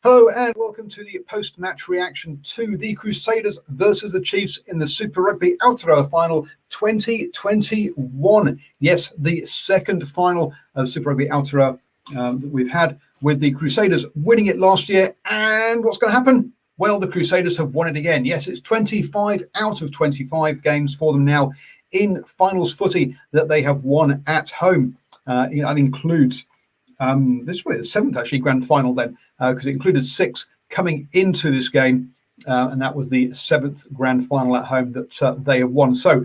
Hello and welcome to the post-match reaction to the Crusaders versus the Chiefs in the Super Rugby Aotearoa final 2021. Yes, the second final of Super Rugby Aotearoa that we've had, with the Crusaders winning it last year. And what's going to happen? Well, the Crusaders have won it again. Yes, it's 25 out of 25 games for them now in finals footy that they have won at home. That includes this was the seventh actually grand final then, because it included 6 coming into this game, and that was the 7th grand final at home that they have won. So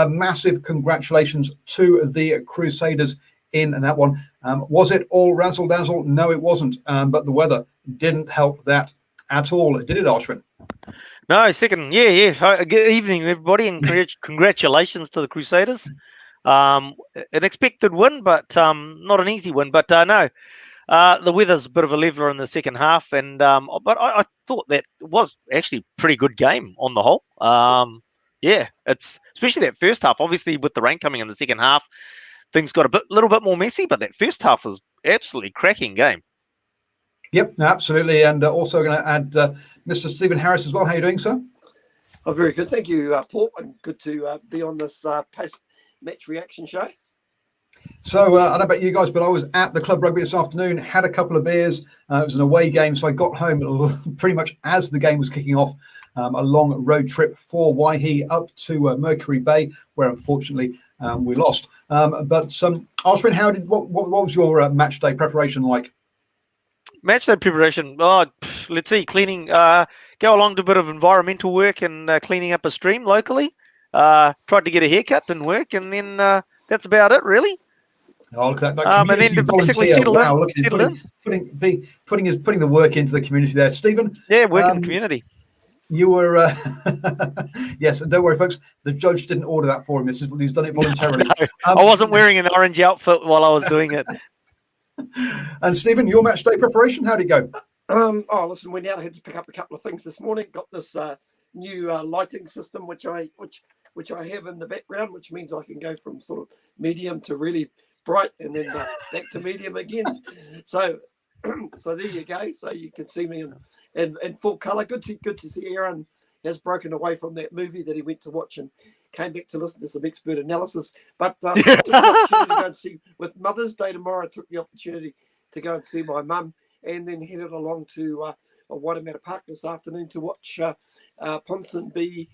massive congratulations to the Crusaders in that one. Was it all razzle dazzle? No, it wasn't, but the weather didn't help that at all, did it, Ashwin? No, second, yeah. Good evening, everybody, and congratulations to the Crusaders. An expected win, but not an easy win. But no, the weather's a bit of a leveler in the second half, and but I thought that was actually a pretty good game on the whole. Yeah, it's especially that first half. Obviously, with the rain coming in the second half, things got little bit more messy. But that first half was absolutely cracking game. Yep, absolutely, and also going to add Mr. Stephen Harris as well. How are you doing, sir? Oh, very good, thank you, Paul, and good to be on this post-match reaction show. So I don't know about you guys, but I was at the club rugby this afternoon, had a couple of beers. It was an away game, so I got home pretty much as the game was kicking off. A long road trip for Waihi up to Mercury Bay, where unfortunately we lost. But Ashwin, what was your match day preparation like? Match day preparation. Oh, let's see, cleaning. Go along to a bit of environmental work and cleaning up a stream locally. Tried to get a haircut, didn't work, and then that's about it, really. Oh, look at that and then basically settled in. Look at him putting the work into the community there, Stephen. Yeah, work in the community. You were yes, and don't worry, folks. The judge didn't order that for him. He's done it voluntarily. No, I wasn't wearing an orange outfit while I was doing it. And Stephen, your match day preparation, how'd it go? Oh, listen, we now had to pick up a couple of things this morning. Got this new lighting system, which I have in the background, which means I can go from sort of medium to really bright, and then back to medium again. So there you go. So you can see me in full colour. Good to see Aaron has broken away from that movie that he went to watch and came back to listen to some expert analysis. But I took the opportunity to go and see, with Mother's Day tomorrow, I took the opportunity to go and see my mum, and then headed along to Waitemata Park this afternoon to watch Ponsonby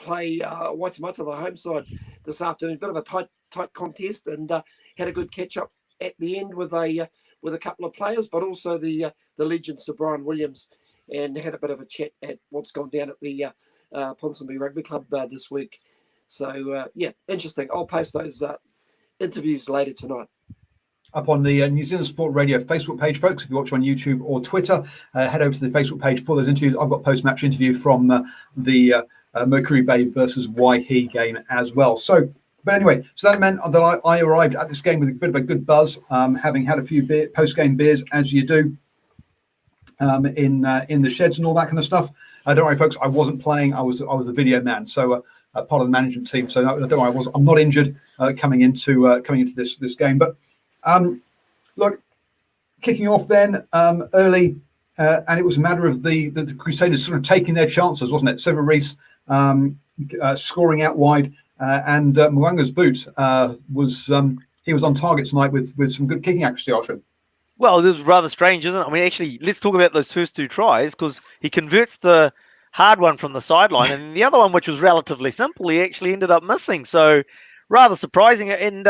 play Waitemata, the home side, this afternoon. Bit of a tight contest, and had a good catch up at the end with a couple of players, but also the legend Sir Brian Williams, and had a bit of a chat at what's gone down at the Ponsonby Rugby Club this week. So yeah, interesting. I'll post those interviews later tonight up on the New Zealand Sport Radio Facebook page, folks. If you watch on YouTube or Twitter, head over to the Facebook page for those interviews. I've got post-match interview from the Mercury Bay versus Waihi game as well. So, but anyway, so that meant that I arrived at this game with a bit of a good buzz, having had a few post-game beers, as you do in the sheds and all that kind of stuff. Don't worry, folks. I wasn't playing. I was the video man, so part of the management team. So no, don't worry. I'm not injured coming into this game. But look, kicking off then early, and it was a matter of the Crusaders sort of taking their chances, wasn't it? Sever Reese scoring out wide, and Mwanga's boot he was on target tonight with some good kicking accuracy, Ashwin. Well, this was rather strange, isn't it? I mean, actually, let's talk about those first 2 tries, because he converts the hard one from the sideline, and the other one, which was relatively simple, he actually ended up missing. So rather surprising, and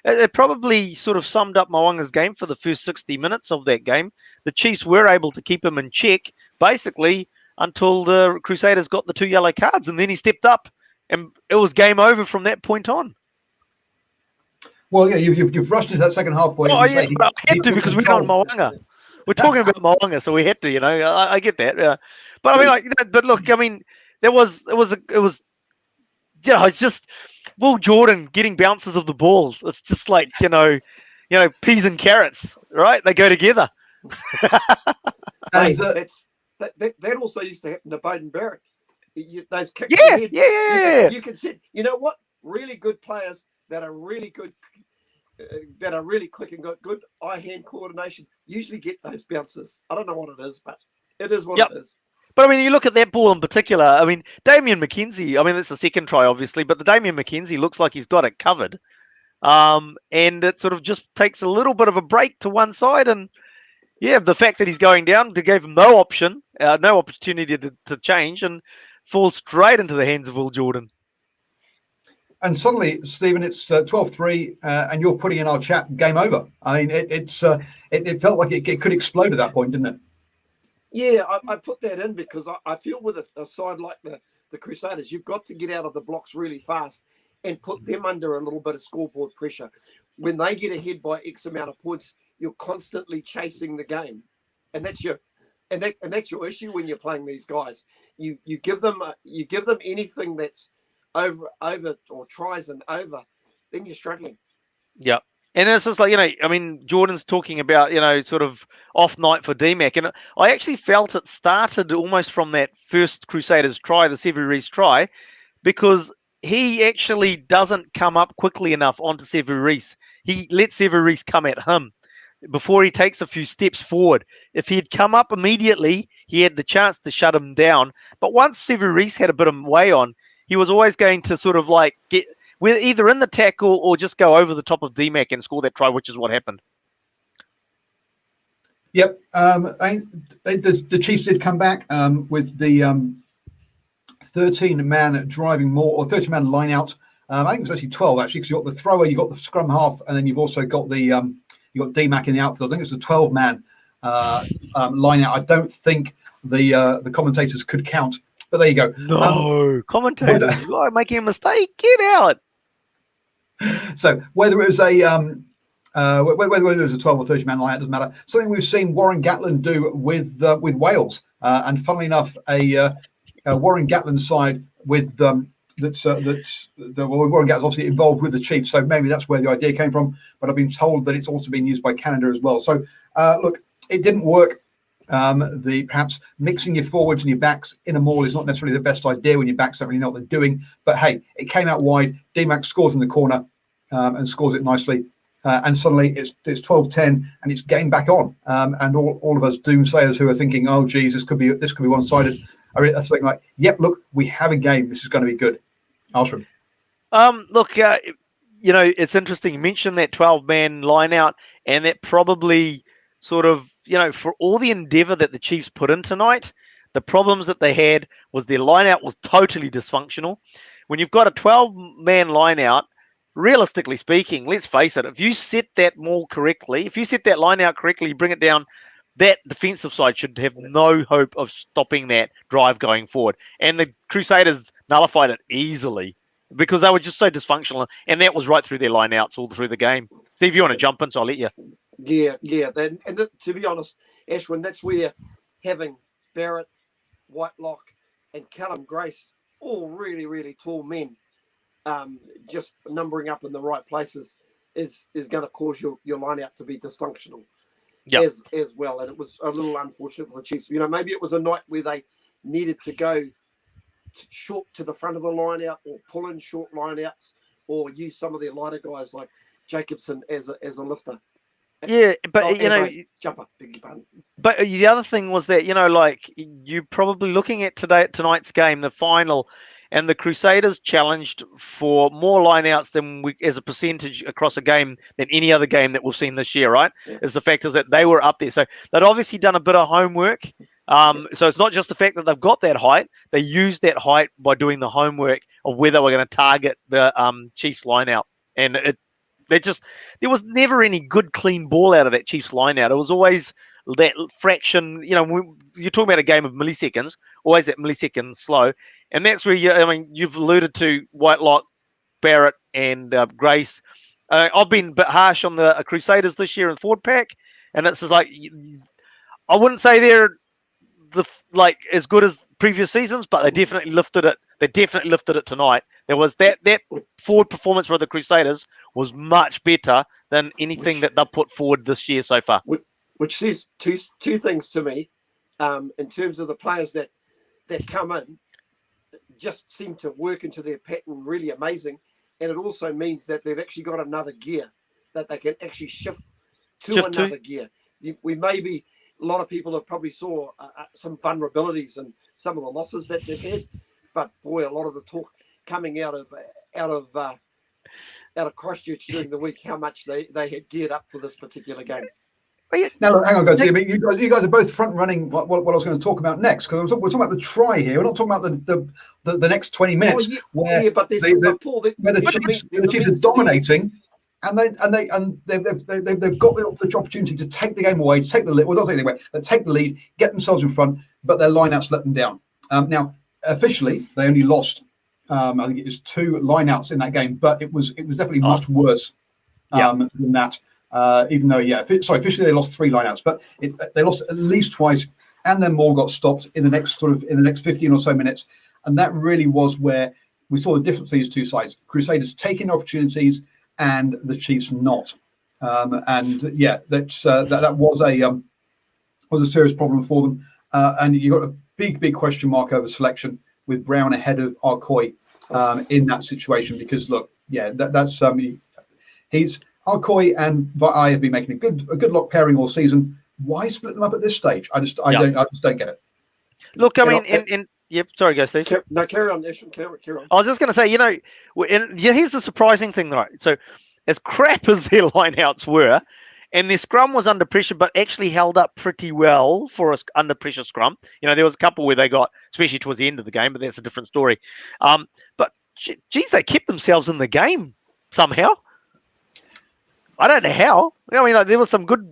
it probably sort of summed up Mwanga's game for the first 60 minutes of that game. The Chiefs were able to keep him in check, basically, until the Crusaders got the 2 yellow cards, and then he stepped up, and it was game over from that point on. Well, yeah, you've rushed into that second half. Oh, yeah, but I had to, because we're on Mwanga. We're talking about Mwanga, so we had to, I get that. Yeah. But I mean, but look, I mean, it was, it's just Will Jordan getting bounces of the ball. It's just like, peas and carrots, right? They go together. And that also used to happen to Bowden Barrett. Those kicks. Yeah. You can see, you know what? Really good players that are really good, that are really quick and got good eye-hand coordination usually get those bounces. I don't know what it is, but It is what Yep. it is. But I mean, you look at that ball in particular. I mean, Damien McKenzie. I mean, that's the second try, obviously, but the Damien McKenzie looks like he's got it covered. And it sort of just takes a little bit of a break to one side, and yeah, the fact that he's going down gave him no option, no opportunity to change, and falls straight into the hands of Will Jordan. And suddenly, Stephen, it's 12-3, and you're putting in our chat, game over. I mean, it felt like it could explode at that point, didn't it? Yeah, I put that in because I feel with a side like the Crusaders, you've got to get out of the blocks really fast and put them under a little bit of scoreboard pressure. When they get ahead by X amount of points, you're constantly chasing the game, and that's your your issue when you're playing these guys. You give them anything that's over or tries and over, then you're struggling. Yeah. And it's just like, I mean, Jordan's talking about, sort of off night for DMAC. And I actually felt it started almost from that first Crusaders try, the Sevu Reece try, because he actually doesn't come up quickly enough onto Sevu Reece. He lets Sevu Reece come at him before he takes a few steps forward. If he had come up immediately, he had the chance to shut him down. But once Sevu Reece had a bit of way on, he was always going to sort of like get either in the tackle or just go over the top of DMAC and score that try, which is what happened. Yep. The Chiefs did come back with the 13-man driving more, or 13-man line out. I think it was actually 12, actually, because you got the thrower, you got the scrum half, and then you've also got the you got DMAC in the outfield. I think it's a 12-man line out. I don't think the commentators could count, but there you go. No, commentators, you are making a mistake. Get out. So whether it was whether it was a 12 or 30-man line, it doesn't matter. Something we've seen Warren Gatland do with Wales, and funnily enough, a Warren Gatland side with Warren Gatland's obviously involved with the Chiefs, so maybe that's where the idea came from. But I've been told that it's also been used by Canada as well. So look, it didn't work. Perhaps mixing your forwards and your backs in a maul is not necessarily the best idea when your backs don't really know what they're doing. But hey, it came out wide. DMAC scores in the corner and scores it nicely. And suddenly it's 12-10 and it's game back on. And all of us doomsayers who are thinking, oh geez, this could be one-sided. I mean, that's something like, yep, look, we have a game. This is going to be good. Alstrom. Look, it's interesting. You mentioned that 12-man line out, and that probably sort of, for all the endeavour that the Chiefs put in tonight, the problems that they had was their line out was totally dysfunctional. When you've got a 12-man line out, realistically speaking, let's face it, if you set that maul correctly, if you set that line out correctly, you bring it down, that defensive side should have no hope of stopping that drive going forward. And the Crusaders nullified it easily because they were just so dysfunctional. And that was right through their line outs all through the game. Steve, you want to jump in, so I'll let you. Yeah. To be honest, Ashwin, that's where having Barrett, Whitelock, and Callum Grace, all really, really tall men, just numbering up in the right places, is going to cause your line out to be dysfunctional. Yep. As well. And it was a little unfortunate for the Chiefs. Maybe it was a night where they needed to go short to the front of the line out, or pull in short line outs, or use some of their lighter guys like Jacobson as a lifter. Yeah, but jumper, beg your pardon. But the other thing was that you're probably looking at tonight's game, the final, and the Crusaders challenged for more lineouts than as a percentage across a game than any other game that we've seen this year, right? Yeah. Is the fact is that they were up there. So they'd obviously done a bit of homework. So it's not just the fact that they've got that height. They used that height by doing the homework of where they were going to target the Chiefs lineout. And there was never any good, clean ball out of that Chiefs lineout. It was always that fraction, you're talking about a game of milliseconds, always that millisecond slow. And that's where you've alluded to Whitelock, Barrett, and Grace. I've been a bit harsh on the Crusaders this year in forward pack, and it's just like, I wouldn't say they're as good as previous seasons, but they definitely lifted it. They definitely lifted it tonight. There was that forward performance for the Crusaders was much better than anything that they've put forward this year so far. Which says two things to me, in terms of the players that come in, just seem to work into their pattern really amazing. And it also means that they've actually got another gear that they can actually shift to another gear. We may be a lot of people have probably saw some vulnerabilities and some of the losses that they've had. But boy, a lot of the talk coming out of Christchurch during the week, how much they had geared up for this particular game. Now, look, hang on, guys. I mean, you guys are both front running what I was going to talk about next, because we're talking about the try here. We're not talking about the next 20 minutes where the Chiefs are dominating, and they've got the opportunity to take the game away, to take the lead. Well, not take the away, but take the lead, get themselves in front, but their lineouts let them down. Now, officially, they only lost. I think it was 2 lineouts in that game, but it was definitely much worse than that. Even though, officially they lost 3 lineouts, but they lost at least twice, and then more got stopped in the next 15 or so minutes, and that really was where we saw the difference in these two sides. Crusaders taking opportunities, and the Chiefs not. That was a serious problem for them, and you got a big question mark over selection with Brown ahead of Arcoy in that situation, because look, that's he's. Arcoy and I have been making a good lock pairing all season. Why split them up at this stage? I just don't get it. Look, I mean, yep. Sorry, go Steve. No, carry on, Ashton. Carry on. I was just going to say, here's the surprising thing, right? So, as crap as their lineouts were, and their scrum was under pressure, but actually held up pretty well for us under pressure scrum. There was a couple where they got, especially towards the end of the game, but that's a different story. But geez, they kept themselves in the game somehow. I don't know how. I mean, there was some good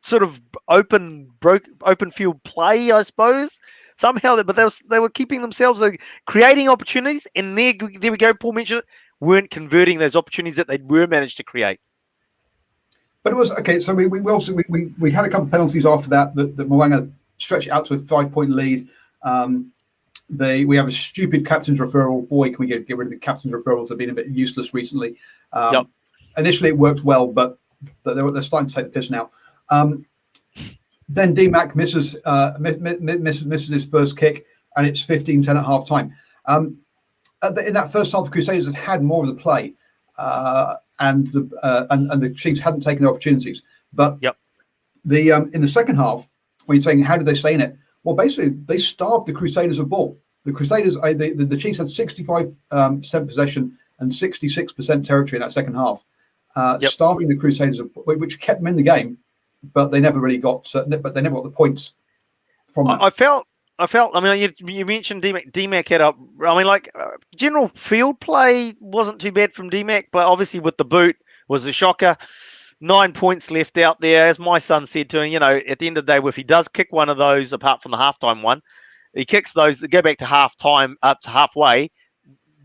sort of open field play, I suppose. Somehow, but they were keeping themselves, creating opportunities, and there we go. Paul mentioned it, weren't converting those opportunities that they were managed to create. But it was okay. So we had a couple of penalties after that Mo'unga stretched it out to a 5-point lead. We have a stupid captain's referral. Boy, can we get rid of the captain's referrals? They've been a bit useless recently. Initially, it worked well, but they're starting to take the piss now. Then DMAC misses his first kick, and it's 15-10 at half time. In that first half, the Crusaders had more of the play, and the Chiefs hadn't taken the opportunities. But in the second half, when you're saying how did they stay in it? Well, basically they starved the Crusaders of ball. The Crusaders, the Chiefs had 65% possession and 66% territory in that second half. Starving the Crusaders, which kept them in the game, but they never really got. The points from that. I felt. I mean, you mentioned DMAC had up. I mean, general field play wasn't too bad from DMAC, but obviously with the boot was a shocker. 9 points left out there, as my son said to him. At the end of the day, if he does kick one of those, apart from the halftime one, he kicks those that go back to halftime up to halfway.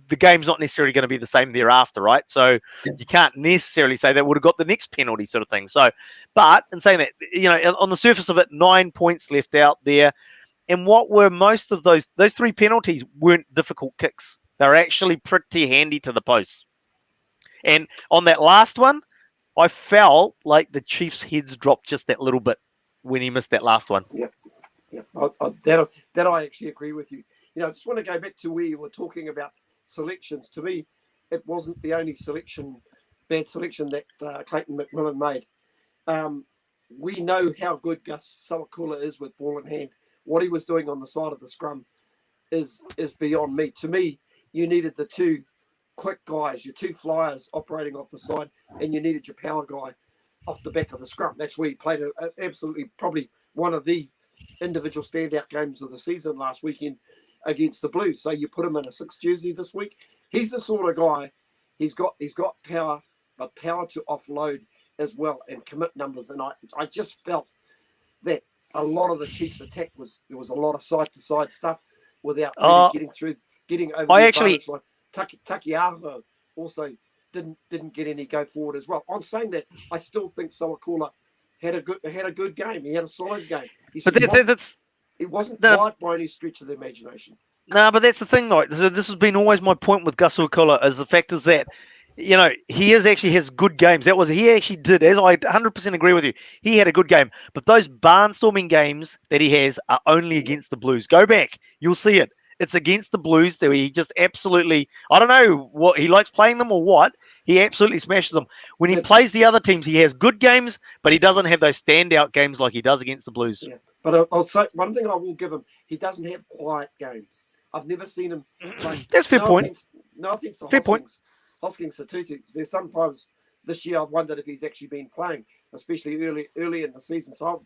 The game's not necessarily going to be the same thereafter, right? So you can't necessarily say that would have got the next penalty sort of thing. So, but in saying that, on the surface of it, 9 points left out there. And what were most of those 3 penalties weren't difficult kicks. They're actually pretty handy to the posts. And on that last one, I felt like the Chiefs' heads dropped just that little bit when he missed that last one. Yeah. That I actually agree with you. I just want to go back to where you were talking about selections. To me, it wasn't the only bad selection that Clayton McMillan made. We know how good Gus Sawakula is with ball in hand. What he was doing on the side of the scrum is beyond me. To me, you needed the 2 quick guys, your 2 flyers operating off the side, and you needed your power guy off the back of the scrum. That's where he played absolutely probably one of the individual standout games of the season last weekend against the Blues. So you put him in a 6 jersey this week. He's the sort of guy, he's got power, but power to offload as well and commit numbers. And I just felt that a lot of the Chiefs' attack there was a lot of side-to-side stuff without really getting over the advantage. Like Takiaho also didn't get any go forward as well. I'm saying that I still think Sawakula had a good game. He had a solid game. It wasn't quite by any stretch of the imagination. No, but that's the thing, though. This has been always my point with Gus Sawakula, is the fact is that, he actually has good games. He actually did, as I 100% agree with you. He had a good game. But those barnstorming games that he has are only against the Blues. Go back. You'll see it. It's against the Blues that he just absolutely, I don't know what he likes playing them or what. He absolutely smashes them. When he plays the other teams, he has good games, but he doesn't have those standout games like he does against the Blues. Yeah, but I'll say one thing I will give him: he doesn't have quiet games. I've never seen him. Like, That's a fair point. No offense to Fair point. Hoskins Satutu. There's sometimes this year I've wondered if he's actually been playing, especially early in the season. So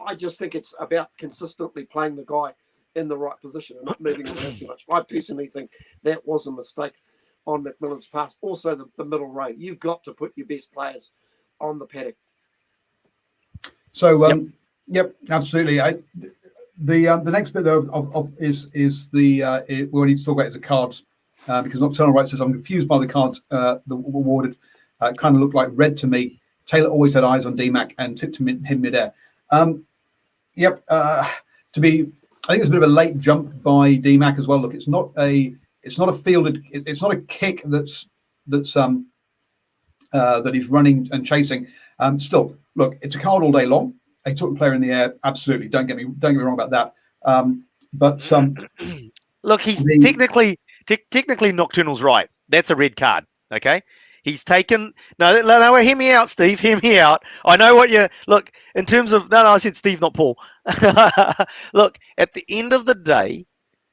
I just think it's about consistently playing the guy in the right position and not moving around too much. I personally think that was a mistake on McMillan's part. Also, the middle row. You've got to put your best players on the paddock. So, yep, absolutely. The next bit of is we need to talk about is the cards because Nocturnal Right says I'm confused by the cards that were awarded. Kind of looked like red to me. Taylor always had eyes on DMAC and tipped him midair. Yep. To be, I think it's a bit of a late jump by DMAC as well. Look, it's not a fielded. It's not a kick that he's running and chasing. Still, look, it's a card all day long. They took the player in the air. Absolutely. Don't get me wrong about that. But look, he's technically Nocturnal's right. That's a red card. Okay. He's taken no. Hear me out, Steve. Hear me out. I know what you look in terms of. No, I said Steve, not Paul. Look, at the end of the day,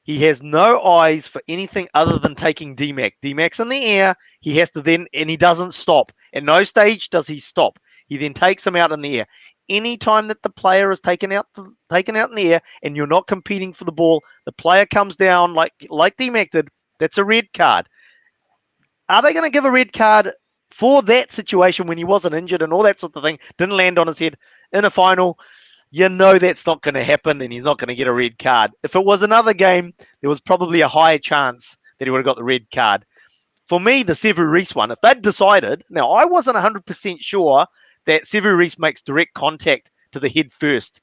he has no eyes for anything other than taking DMAC. DMAC's in the air. He has to then, and he doesn't stop. At no stage does he stop. He then takes him out in the air. Any time that the player is taken out in the air, and you're not competing for the ball, the player comes down like DMAC did. That's a red card. Are they going to give a red card for that situation when he wasn't injured and all that sort of thing? Didn't land on his head in a final. You know that's not going to happen, and he's not going to get a red card. If it was another game, there was probably a higher chance that he would have got the red card. For me, the Sevu Reece one, if they'd decided, now I wasn't 100% sure that Sevu Reece makes direct contact to the head first.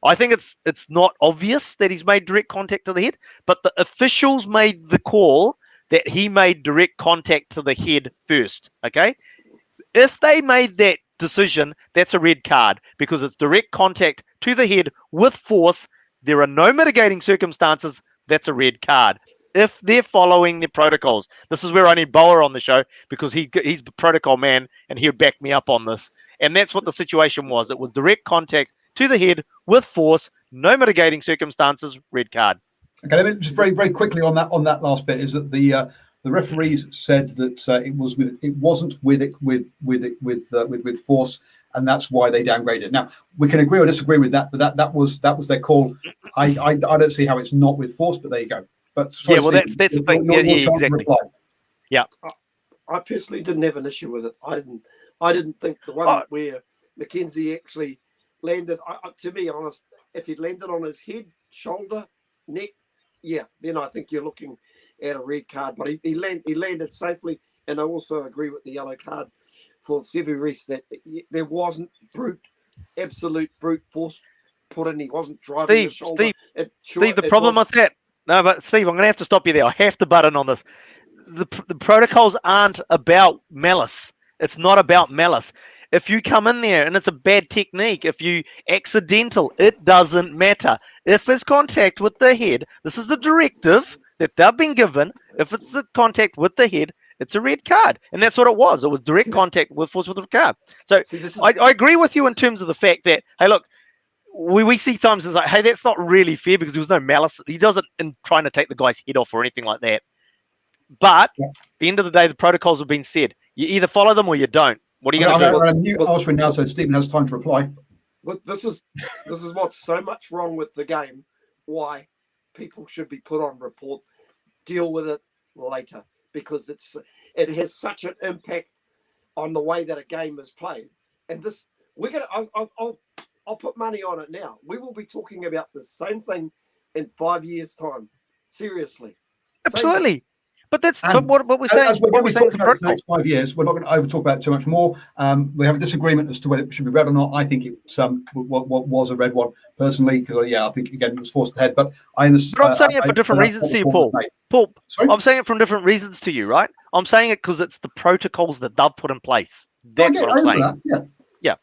I think it's not obvious that he's made direct contact to the head, but the officials made the call that he made direct contact to the head first, okay? If they made that decision, that's a red card because it's direct contact to the head with force. There are no mitigating circumstances. That's a red card. If they're following their protocols. This is where I need Boa on the show because he's the protocol man and he'll back me up on this. And that's what the situation was. It was direct contact to the head with force, no mitigating circumstances, red card. Okay, let me just very, very quickly on that last bit is that the referees said that it wasn't with force, and that's why they downgraded it. Now we can agree or disagree with that, but that was their call. I don't see how it's not with force, but there you go. But sorry, yeah, well Steve, that's the thing. Yeah, exactly. Yeah, I personally didn't have an issue with it. I didn't think the one where McKenzie actually landed. To be honest, if he'd landed on his head, shoulder, neck. Yeah, then I think you're looking at a red card. But he landed safely, and I also agree with the yellow card for Sevu Reece that there wasn't absolute brute force put in. He wasn't driving the shoulder. Steve, the problem with that. No, but Steve, I'm going to have to stop you there. I have to butt in on this. The protocols aren't about malice. It's not about malice. If you come in there and it's a bad technique, if you accidental, it doesn't matter. If it's contact with the head, this is the directive that they've been given. If it's the contact with the head, it's a red card. And that's what it was. It was direct contact with force with the card. So I agree with you in terms of the fact that, hey, look, we see times it's like, hey, that's not really fair because there was no malice. He doesn't in trying to take the guy's head off or anything like that. But at the end of the day, the protocols have been said. You either follow them or you don't. What are you going to do? I'm going to mute Oswin now so Stephen has time to reply. But this is what's so much wrong with the game. Why people should be put on report. Deal with it later because it has such an impact on the way that a game is played. And this we're gonna. I'll put money on it now. We will be talking about the same thing in 5 years' time. Seriously. Absolutely. But that's what we're saying. As we're talking about the next 5 years, we're not going to over-talk about it too much more. We have a disagreement as to whether it should be red or not. I think it was a red one, personally, because, I think, again, it was forced ahead. But I understand. But I'm saying it for different reasons to you, Paul. Paul, I'm saying it from different reasons to you, right? I'm saying it because it's the protocols that they've put in place. That's what I'm saying. Yeah.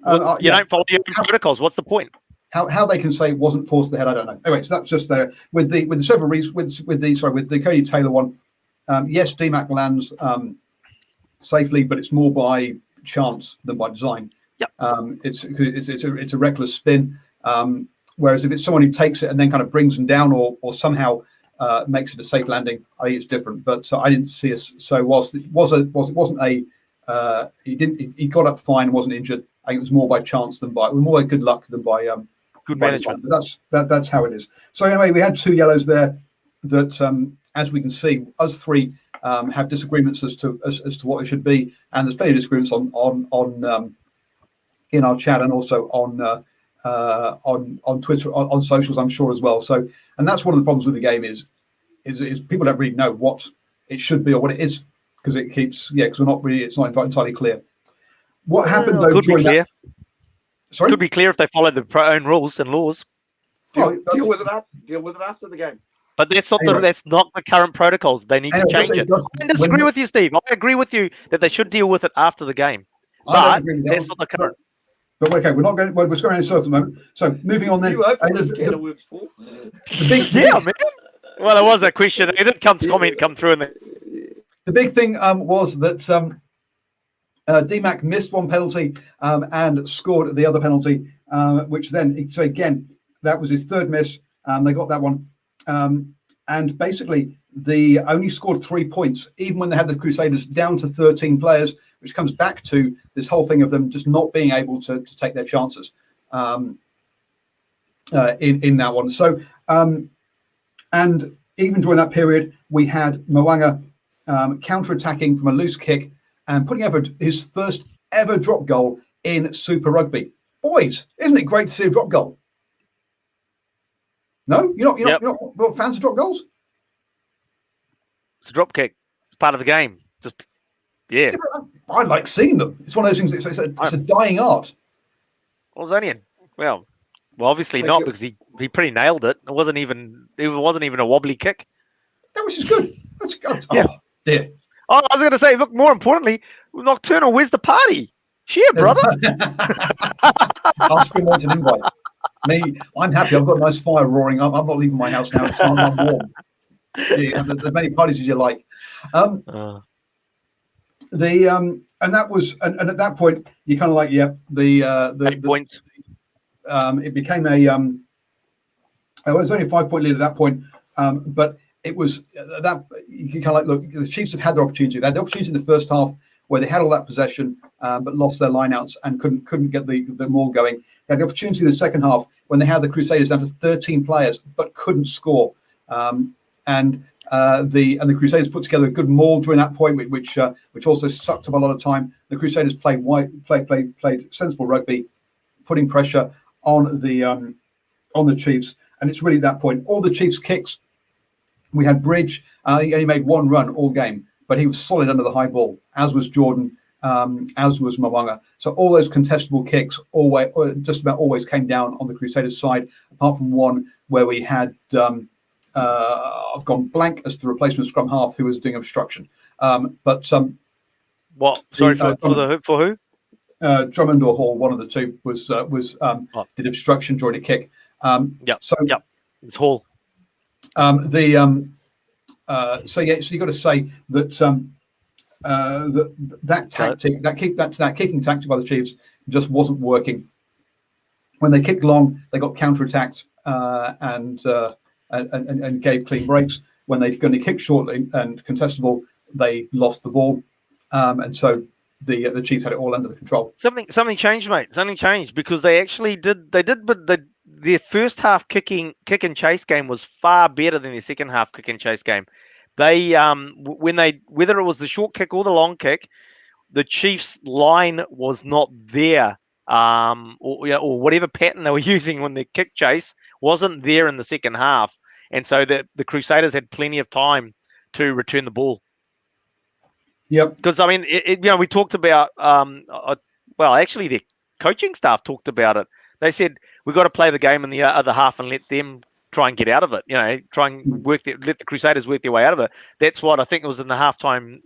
Well, you don't follow your own protocols. What's the point? How they can say it wasn't forced to the head, I don't know. Anyway, so that's just there with the Cody Taylor one. Yes, DMAC lands safely, but it's more by chance than by design. Yep. It's a reckless spin. Whereas if it's someone who takes it and then kind of brings them down or somehow makes it a safe landing, I think it's different. But I didn't see us. So whilst it wasn't a he got up fine and wasn't injured. I think it was more by chance than by more by good luck than by Good by management. design. But that's how it is. So anyway, we had 2 yellows there. That as we can see, us 3 have disagreements as to what it should be, and there's plenty of disagreements on in our chat and also on Twitter, on socials, I'm sure as well. So, and that's one of the problems with the game is people don't really know what it should be or what it is because it keeps because it's not entirely clear. What happened though? Could be clear. Sorry, could be clear if they follow the own rules and laws. Deal with it after the game. But that's not the current protocols. They need to change it. I disagree with you, Steve. I agree with you that they should deal with it after the game. But that's not the current. But okay, we're going around in circles at the moment. So moving on then. You opened this can of worms, Paul. Man. Well, it was a question. It didn't come through in the big thing was that DMAC missed one penalty and scored the other penalty, which then, so again, that was his 3rd miss. They got that one. And basically, they only scored 3 points, even when they had the Crusaders down to 13 players, which comes back to this whole thing of them just not being able to take their chances in that one. So, and even during that period, we had Mwanga counter-attacking from a loose kick and putting over his first ever drop goal in Super Rugby. Boys, isn't it great to see a drop goal? No, you're not fans of drop goals. It's a drop kick. It's part of the game. Just I like seeing them. It's one of those things. It's a dying art. Well, obviously not because he pretty nailed it. It wasn't even a wobbly kick. That was just good. That's good. Yeah. Oh, dear. Oh, I was going to say, look, more importantly, Nocturnal, where's the party? Cheer, brother. I'll scream once an invite. Me, I'm happy. I've got a nice fire roaring up. I'm not leaving my house now. It's not warm. Yeah, as many parties as you like. And that was, and at that point, you kind of like, the 8 points. It became a, it was only a 5-point lead at that point, but it was that you can kind of like look. The Chiefs have had their opportunity. They had the opportunity in the first half where they had all that possession, but lost their lineouts and couldn't get the maul going. They had the opportunity in the second half when they had the Crusaders down to 13 players but couldn't score. And the Crusaders put together a good maul during that point, which also sucked up a lot of time. The Crusaders played sensible rugby, putting pressure on the Chiefs, and it's really that point. All the Chiefs' kicks, we had Bridge. He only made 1 run all game, but he was solid under the high ball, as was Jordan, as was Mwanga. So all those contestable kicks just about always came down on the Crusaders' side, apart from one where we had. I've gone blank as the replacement scrum half who was doing obstruction. What? Sorry for who? Drummond or Hall, one of the two did obstruction during a kick. It's Hall. So you got to say that that tactic, that kicking tactic by the Chiefs just wasn't working. When they kicked long, they got counter-attacked and gave clean breaks. When they kicked shortly and contestable, they lost the ball, and so the Chiefs had it all under the control. Something changed, mate. Something changed because they actually did. They did, but their first half kick and chase game was far better than their second half kick and chase game. They whether it was the short kick or the long kick, the Chiefs' line was not there. Or whatever pattern they were using when the kick chase wasn't there in the second half, and so the Crusaders had plenty of time to return the ball. Yep. Because I mean, we talked about actually their coaching staff talked about it. They said we've got to play the game in the other half and let them try and get out of it. Try and let the Crusaders work their way out of it. That's what I think it was in the halftime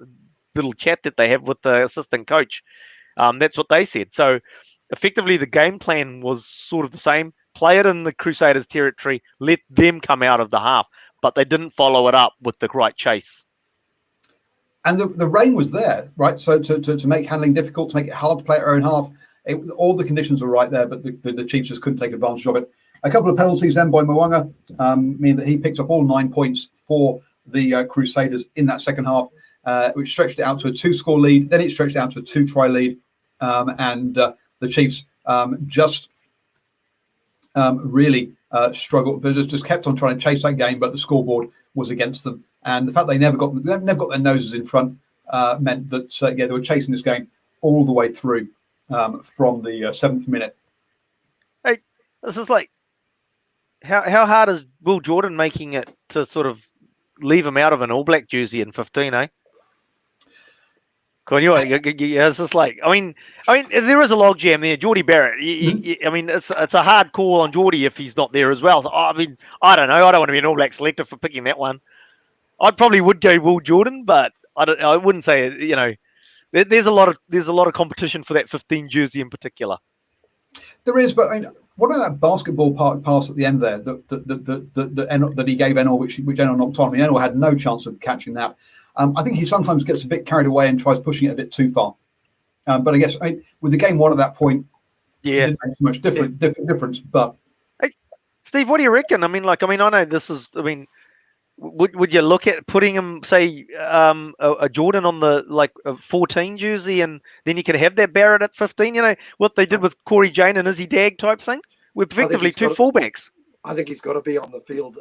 little chat that they have with the assistant coach. That's what they said. So. Effectively, the game plan was sort of the same. Play it in the Crusaders' territory, let them come out of the half, but they didn't follow it up with the right chase. And the rain was there, right? So to make handling difficult, to make it hard to play at our own half, all the conditions were right there, but the Chiefs just couldn't take advantage of it. A couple of penalties then by Mwanga, meaning that he picked up all 9 points for the Crusaders in that second half, which stretched it out to a 2-score lead. Then it stretched out to a 2-try lead, and the Chiefs just really struggled. They just kept on trying to chase that game, but the scoreboard was against them. And the fact they never got their noses in front meant that they were chasing this game all the way through from the 7th minute. Hey, this is like how hard is Will Jordan making it to sort of leave him out of an All Black jersey in 15, eh? It's just like I mean, there is a logjam there. Geordie Barrett. I mean, it's a hard call on Geordie if he's not there as well. So, I mean, I don't know. I don't want to be an All Black selector for picking that one. I probably would go Will Jordan, but I wouldn't say there's a lot of competition for that 15 jersey in particular. There is, but I mean, what about that basketball pass at the end there that he gave Enor, which Enor knocked on? I mean, Enor had no chance of catching that. I think he sometimes gets a bit carried away and tries pushing it a bit too far. But I guess with the game won at that point, it didn't make much difference. But hey, Steve, what do you reckon? I know this is. I mean, would you look at putting him, say, a Jordan on the a 14 jersey, and then you could have that Barrett at 15? You know what they did with Corey Jane and Izzy Dag type thing. We're effectively two fullbacks. I think he's got to be on the field.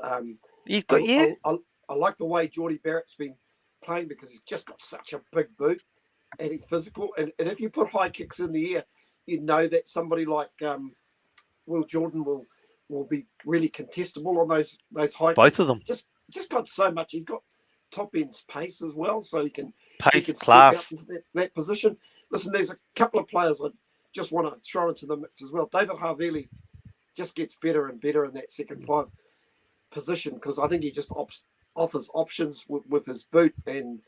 He's got I like the way Geordie Barrett's been playing because he's just got such a big boot and he's physical. And if you put high kicks in the air, you know that somebody like Will Jordan will be really contestable on those high Both kicks. of them. Just got so much. He's got top end pace as well, so he can class step out into that position. Listen, there's a couple of players I just want to throw into the mix as well. David Havili just gets better and better in that second five position because I think he just offers options with his boot and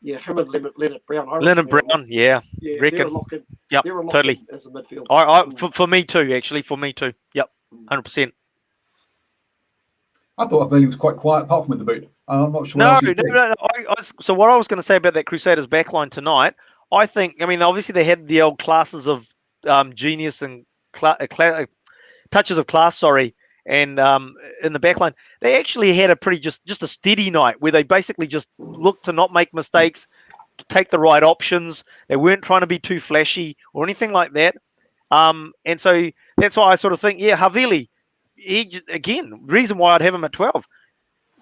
him and Leonard Brown. Yeah, they're locking. Yep, they're totally. As a midfield. For me too, actually. For me too. Yep, 100%. I thought Havili was quite quiet apart from with the boot. I'm not sure. No. So what I was going to say about that Crusaders backline tonight, I think, obviously they had the old classes of genius and touches of class, and in the backline, they actually had a pretty just a steady night where they basically just looked to not make mistakes, to take the right options. They weren't trying to be too flashy or anything like that. And so that's why I sort of think, Havili, reason why I'd have him at 12.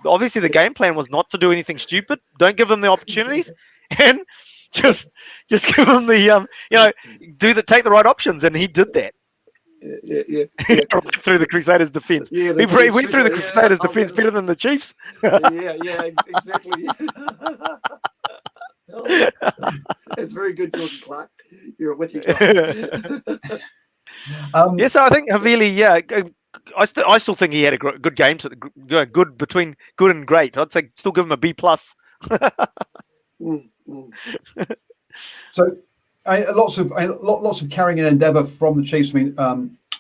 Obviously, the game plan was not to do anything stupid. Don't give him the opportunities, and just give him the take the right options, and he did that. Yeah. Through the Crusaders' defense. Yeah, he went through the Crusaders' defense better than the Chiefs. yeah, exactly. It's very good, Jordan Clark. You're a witty guy. So I think Havili, I still think he had a good game. Good between good and great. I'd say still give him a B+. So lots of carrying and endeavour from the Chiefs. I mean,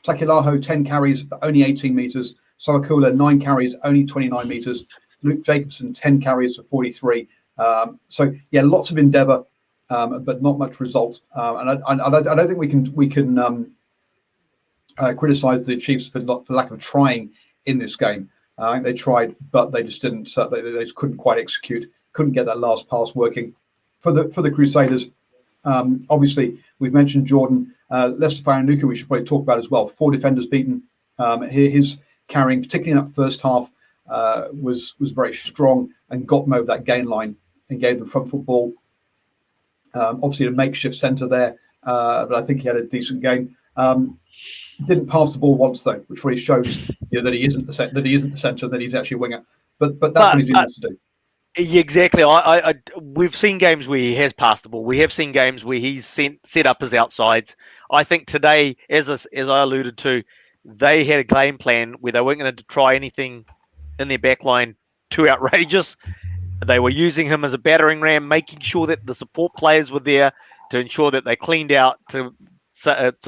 Takilaho 10 carries, but only 18 metres. Sawakula 9 carries, only 29 metres. Luke Jacobson 10 carries for 43. Lots of endeavour, but not much result. And I don't think we can criticise the Chiefs for lack of trying in this game. I think they tried, but they just didn't. They just couldn't quite execute. Couldn't get that last pass working. For the Crusaders, obviously we've mentioned Jordan. Lester Farunuku we should probably talk about as well. 4 defenders beaten. His carrying, particularly in that first half, was very strong and got them over that gain line and gave them front football. Obviously a makeshift centre there, but I think he had a decent game. Didn't pass the ball once though, which really shows that he isn't the centre, that he's actually a winger. But that's what he's been able to do. Exactly. We've seen games where he has passed the ball. We have seen games where he's set up his outsides. I think today, as I alluded to, they had a game plan where they weren't going to try anything in their backline too outrageous. They were using him as a battering ram, making sure that the support players were there to ensure that they cleaned out to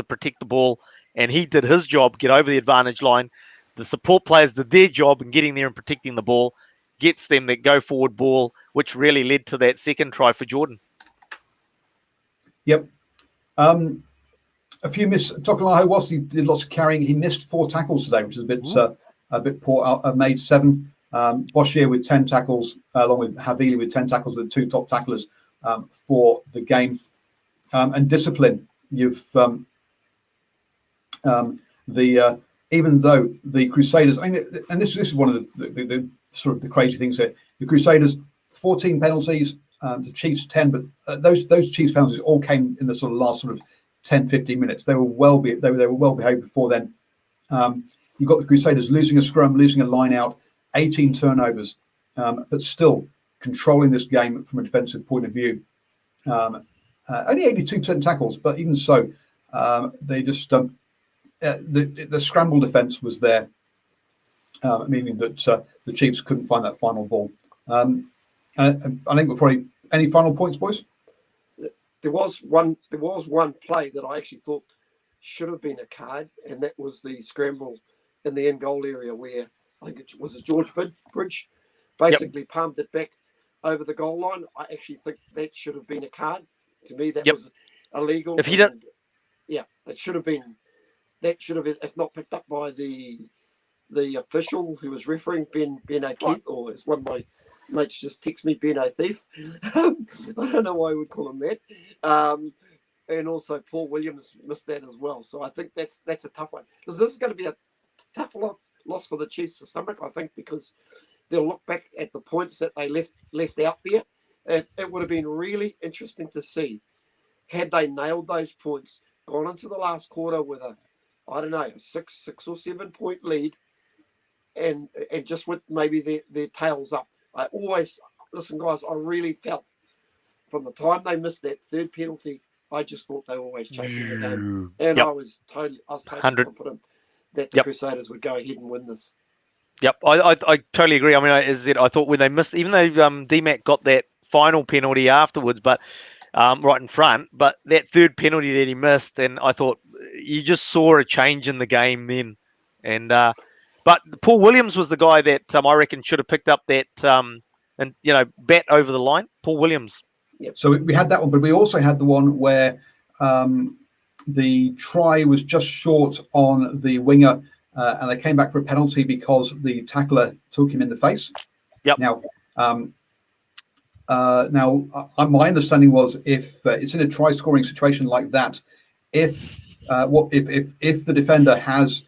protect the ball. And he did his job, get over the advantage line. The support players did their job in getting there and protecting the ball, gets them that go forward ball, which really led to that second try for Jordan. Yep. A few missed. Tokalaho was he did lots of carrying. He missed 4 tackles today, which is a bit poor. Made 7. Boshier with 10 tackles, along with Havili with 10 tackles, with 2 top tacklers for the game. And discipline. You've even though the Crusaders, and this is one of the sort of the crazy things here. The Crusaders 14 penalties, the Chiefs 10, but those Chiefs penalties all came in the sort of last sort of 10-15 minutes. They were well behaved before then. You've got the Crusaders losing a scrum, losing a line out, 18 turnovers, but still controlling this game from a defensive point of view. Only 82% tackles, but even so, they just the scramble defense was there, meaning that the Chiefs couldn't find that final ball. And I think we're probably any final points, boys. There was one play that I actually thought should have been a card, and that was the scramble in the end goal area where I think it was George Bridge basically palmed it back over the goal line. I actually think that should have been a card. To me, that was illegal. If he didn't, it should have been. That should have, if not picked up by the official who was refereeing, Ben O'Keefe, or as one of my mates just text me, Ben O'Thief. I don't know why we would call him that. And also Paul Williams missed that as well. So I think that's a tough one. Because this is going to be a tough loss for the Chiefs to stomach, I think, because they'll look back at the points that they left out there. It would have been really interesting to see had they nailed those points, gone into the last quarter with a 6 or 7 point lead, and just with maybe their tails up. I always listen, guys. I really felt from the time they missed that third penalty, I just thought they were always chasing the game, and I was totally confident that the Crusaders would go ahead and win this. Yep, I totally agree. I mean, I thought when they missed, even though DMAC got that final penalty afterwards, but right in front, but that third penalty that he missed, and I thought you just saw a change in the game then. And but Paul Williams was the guy that I reckon should have picked up that and bat over the line. Paul Williams. Yep. So we had that one, but we also had the one where the try was just short on the winger, and they came back for a penalty because the tackler took him in the face. Yep. Now, my understanding was if it's in a try-scoring situation like that, if the defender has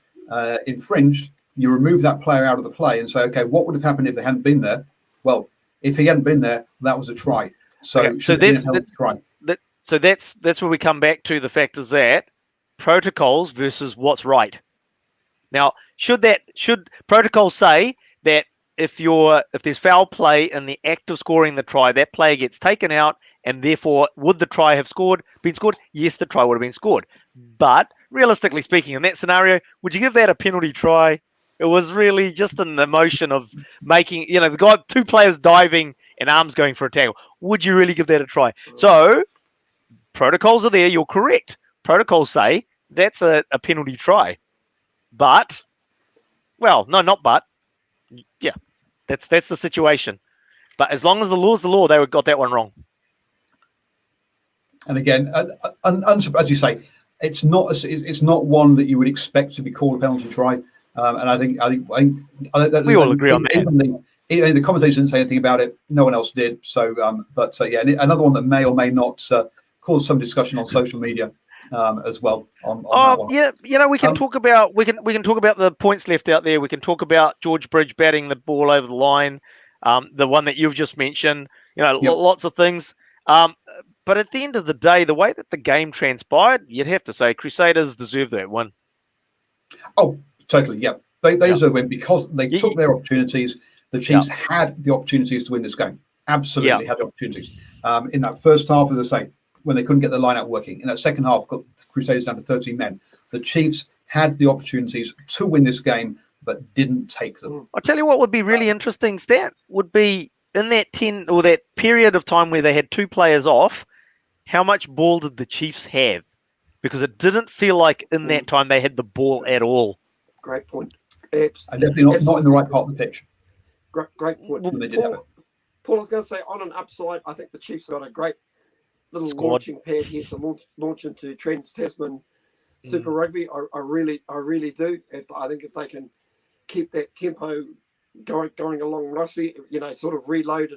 infringed, you remove that player out of the play and say, okay, what would have happened if they hadn't been there? Well, if he hadn't been there, that was a try. So that's where we come back to the fact is that protocols versus what's right. Now, should protocols say that if there's foul play in the act of scoring the try, that player gets taken out, and therefore would the try have been scored? Yes, the try would have been scored. But realistically speaking, in that scenario, would you give that a penalty try? It was really just in the motion of making, the guy, 2 players diving and arms going for a tackle. Would you really give that a try? So protocols are there. You're correct. Protocols say that's a penalty try. But, well, no, not but. Yeah, that's the situation. But as long as the law's the law, they got that one wrong. And again, as you say, it's not one that you would expect to be called a penalty try. And I think we all agree on that. Even the commentators didn't say anything about it. No one else did. So, another one that may or may not cause some discussion on social media as well. On that one. We can talk about we can talk about the points left out there. We can talk about George Bridge batting the ball over the line, the one that you've just mentioned. Lots of things. But at the end of the day, the way that the game transpired, you'd have to say Crusaders deserve that one. Oh, totally. Yeah, they deserve the win because they took their opportunities. The Chiefs had the opportunities to win this game. Absolutely had the opportunities. In that first half, as I say, when they couldn't get the line out working. In that second half, got the Crusaders down to 13 men. The Chiefs had the opportunities to win this game, but didn't take them. I'll tell you what would be really interesting, Stat, would be in that 10 or that period of time where they had 2 players off, how much ball did the Chiefs have? Because it didn't feel like in that time they had the ball at all. Great point. And definitely not in the right part of the pitch. great point. Well, they did have it. Paul, I was going to say, on an upside, I think the Chiefs have got a great little Squad. launching pad here to launch into Trans-Tasman Super Rugby. I really do. I think if they can keep that tempo going along Rossi, sort of reload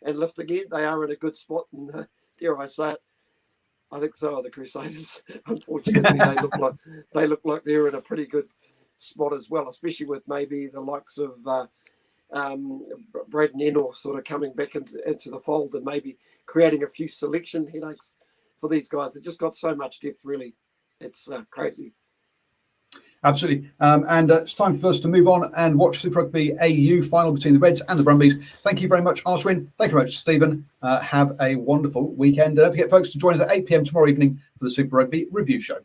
and lift again, they are in a good spot. And dare I say it, I think so are the Crusaders. Unfortunately, they look like they're in a pretty good spot as well, especially with maybe the likes of Brad Nenor sort of coming back into the fold and maybe creating a few selection headaches for these guys. They've just got so much depth, really. It's crazy. Absolutely. And it's time for us to move on and watch Super Rugby AU final between the Reds and the Brumbies. Thank you very much, Arswin. Thank you very much, Stephen. Have a wonderful weekend. Don't forget, folks, to join us at 8 p.m. tomorrow evening for the Super Rugby Review Show.